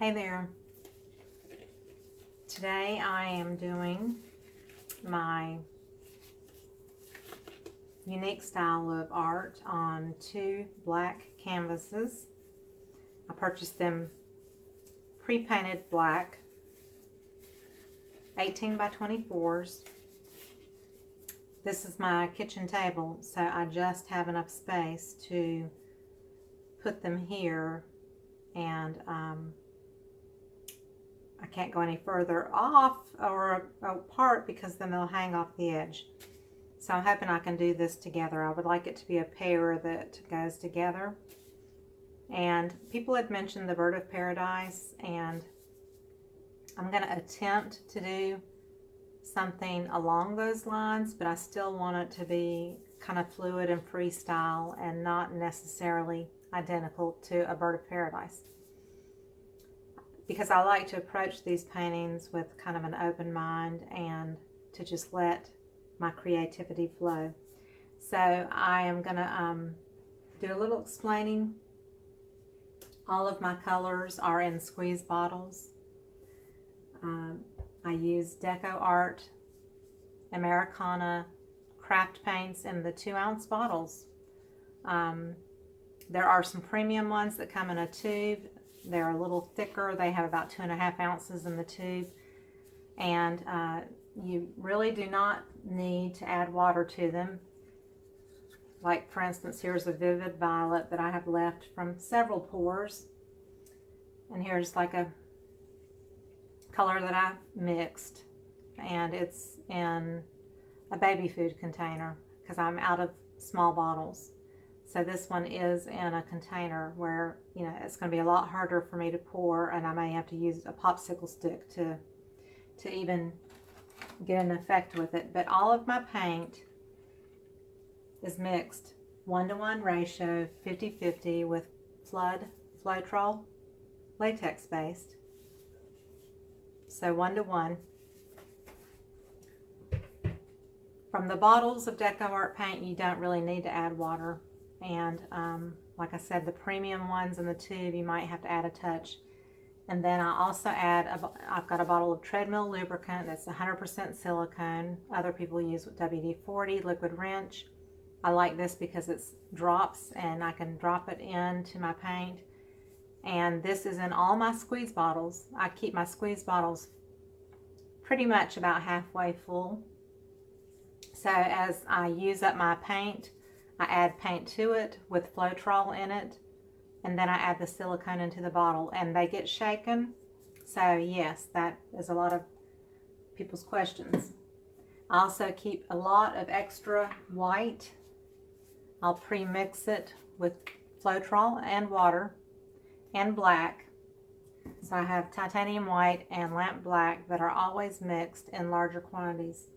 Hey there. Today I am doing my unique style of art on two black canvases. I purchased them pre-painted black, 18 by 24s. This is my kitchen table, so I just have enough space to put them here, and I can't go any further off or apart because then they'll hang off the edge. So I'm hoping I can do this together. I would like it to be a pair that goes together. And people had mentioned the bird of paradise, and I'm going to attempt to do something along those lines, but I still want it to be kind of fluid and freestyle and not necessarily identical to a bird of paradise, because I like to approach these paintings with kind of an open mind and to just let my creativity flow. So I am going to do a little explaining. All of my colors are in squeeze bottles. I use DecoArt Americana craft paints in the 2-ounce bottles. There are some premium ones that come in a tube. They're a little thicker. They have about 2.5 ounces in the tube. And you really do not need to add water to them. Like, for instance, here's a vivid violet that I have left from several pours. And here's like a color that I mixed. And it's in a baby food container because I'm out of small bottles. So this one is in a container where, you know, it's going to be a lot harder for me to pour, and I may have to use a popsicle stick to even get an effect with it. But all of my paint is mixed 1-to-1 ratio, 50-50 with Floetrol, latex based. So 1-to-1. From the bottles of DecoArt paint, you don't really need to add water. And like I said, the premium ones in the tube, you might have to add a touch. And then I also add, I've got a bottle of treadmill lubricant that's 100% silicone. Other people use WD-40 liquid wrench. I like this because it drops and I can drop it into my paint. And this is in all my squeeze bottles. I keep my squeeze bottles pretty much about halfway full. So as I use up my paint, I add paint to it with Floetrol in it, and then I add the silicone into the bottle, and they get shaken. So yes, that is a lot of people's questions. I also keep a lot of extra white. I'll pre-mix it with Floetrol and water and black. So I have titanium white and lamp black that are always mixed in larger quantities.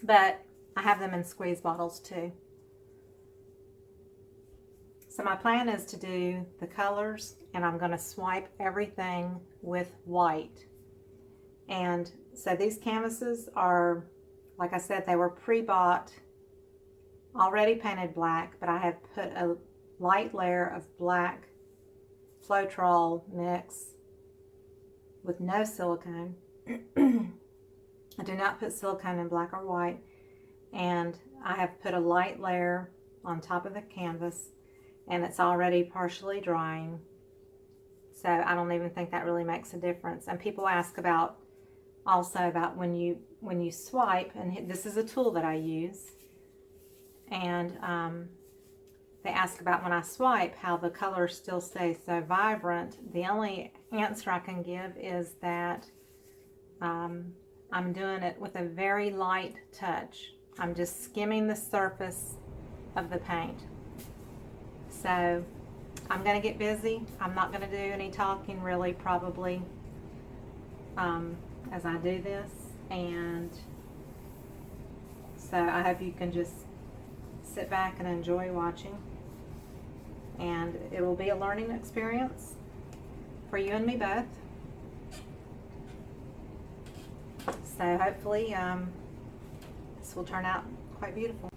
But I have them in squeeze bottles too. So my plan is to do the colors, and I'm going to swipe everything with white. And so these canvases are, like I said, they were pre-bought, already painted black, but I have put a light layer of black Floetrol mix with no silicone. I do not put silicone in black or white. And I have put a light layer on top of the canvas, and it's already partially drying. So I don't even think that really makes a difference. And people ask about when you swipe, and this is a tool that I use, and they ask about when I swipe how the colors still stay so vibrant. The only answer I can give is that I'm doing it with a very light touch. I'm just skimming the surface of the paint. So I'm going to get busy. I'm not going to do any talking really, probably, as I do this. And so I hope you can just sit back and enjoy watching. And it will be a learning experience for you and me both. So hopefully this will turn out quite beautiful.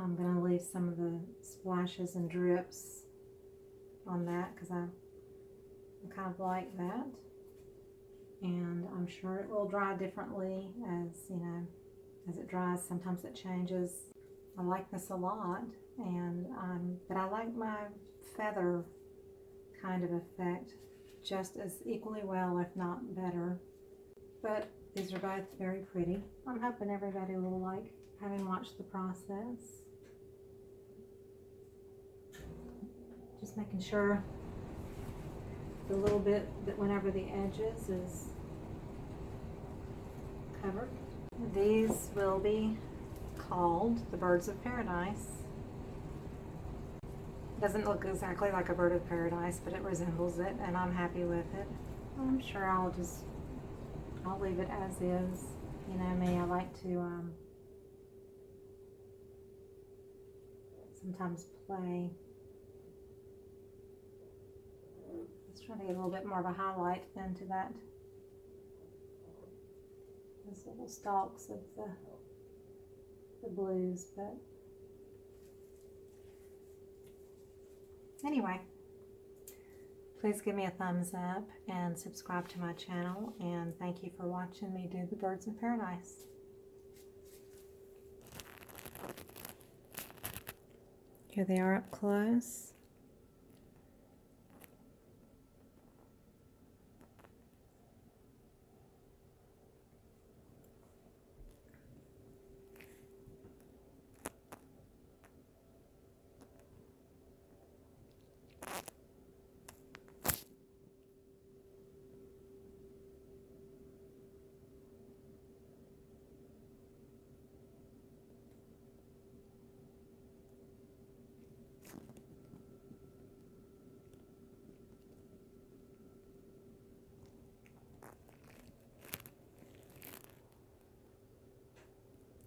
I'm going to leave some of the splashes and drips on that because I kind of like that. And I'm sure it will dry differently as, you know, as it dries. Sometimes it changes. I like this a lot, and but I like my feather kind of effect just as equally well, if not better. But these are both very pretty. I'm hoping everybody will like having watched the process. Just making sure the little bit that went over the edges is covered. These will be called the birds of paradise. Doesn't look exactly like a bird of paradise, but it resembles it, and I'm happy with it. I'm sure I'll leave it as is. You know me, I like to sometimes play. Let's try to get a little bit more of a highlight into that. Those little stalks of the blues, but anyway, please give me a thumbs up and subscribe to my channel, and thank you for watching me do the birds of paradise. Here they are up close.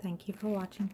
Thank you for watching.